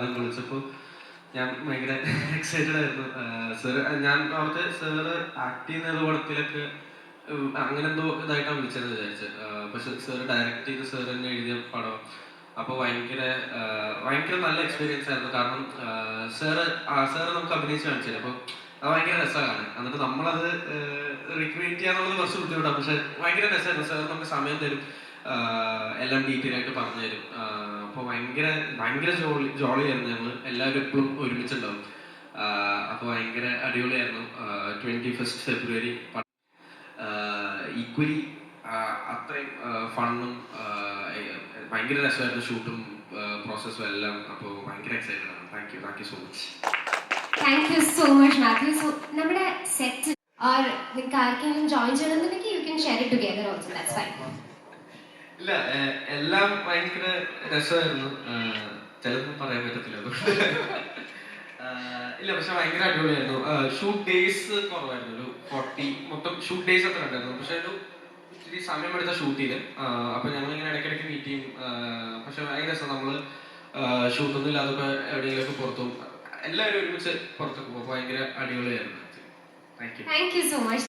ആദ്യം വിളിച്ചപ്പോൾ ഞാൻ ഭയങ്കര എക്സൈറ്റഡ് ആയിരുന്നു. സാറ് ഞാൻ ഓർത്ത് സാറ് ആക്ട് ചെയ്യുന്ന പടത്തിലൊക്കെ അങ്ങനെ എന്തോ ഇതായിട്ടാണ് വിളിച്ചതെന്ന് വിചാരിച്ചത്. പക്ഷെ സാറ് ഡയറക്റ്റ് ചെയ്ത് സാറ് തന്നെ എഴുതിയ പടം. അപ്പോൾ ഭയങ്കര നല്ല എക്സ്പീരിയൻസ് ആയിരുന്നു. കാരണം സാറ് നമുക്ക് അഭിനയിച്ച് കാണിച്ചില്ല. അപ്പോൾ അത് ഭയങ്കര രസമാണ്. എന്നിട്ട് നമ്മളത് റീക്രിയേറ്റ് ചെയ്യാന്നുള്ളത് കുറച്ച് ബുദ്ധിമുട്ടാണ്. പക്ഷെ ഭയങ്കര രസമായിരുന്നു. സാർ നമുക്ക് സമയം തരും, എല്ലാം ഡീറ്റെയിൽ ആയിട്ട് പറഞ്ഞു തരും. അപ്പോൾ ഭയങ്കര ജോളിയായിരുന്നു. ഞങ്ങൾ എല്ലാവരും എപ്പോഴും ഒരുമിച്ചുണ്ടാവും. അപ്പോൾ ഭയങ്കര അടിപൊളിയായിരുന്നു. 21 ഫെബ്രുവരി ഈക്വലി അത്രയും ഫണ്ണും ഭയങ്കര രസമായിരുന്നു. ഷൂട്ടും പ്രോസസ്സും എല്ലാം. അപ്പോൾ ഭയങ്കര എക്സൈറ്റഡ് ആണ്. Thank you so much. Thank you so much Mathew. So നമ്മുടെ സെറ്റ് ഓർ നിങ്ങൾക്ക് ആർക്കെങ്കിലും ജോയിൻ ചെയ്യണമെന്നുണ്ടെങ്കിൽ you can share it together also, that's fine. ഇല്ല, എല്ലാം ഭയങ്കര രസമായിരുന്നു. ചിലതൊന്നും പറയാൻ പറ്റത്തില്ല അതുകൊണ്ട്. ഇല്ല, പക്ഷെ ഭയങ്കര അടിപൊളിയായിരുന്നു. ഷൂട്ട് ഡേയ്സ് കുറവായിരുന്നു. ഒരു 40 മൊത്തം ഷൂട്ട് ഡേയ്സ് അത്ര ഉണ്ടായിരുന്നു. പക്ഷെ ഒരു ഇത്തിരി സമയമെടുത്ത ഷൂട്ട് ചെയ്ത്. അപ്പൊ ഞങ്ങളിങ്ങനെ ഇടയ്ക്കിടയ്ക്ക് മീറ്റ് ചെയ്യും. പക്ഷെ ഭയങ്കര രസം. നമ്മള് ഷൂട്ടൊന്നും ഇല്ലാതൊക്കെ എവിടെയെങ്കിലുമൊക്കെ പുറത്തും എല്ലാവരും ഒരുമിച്ച് പുറത്തൊക്കെ പോകും. ഭയങ്കര അടിപൊളിയായിരുന്നു. Thank you so much.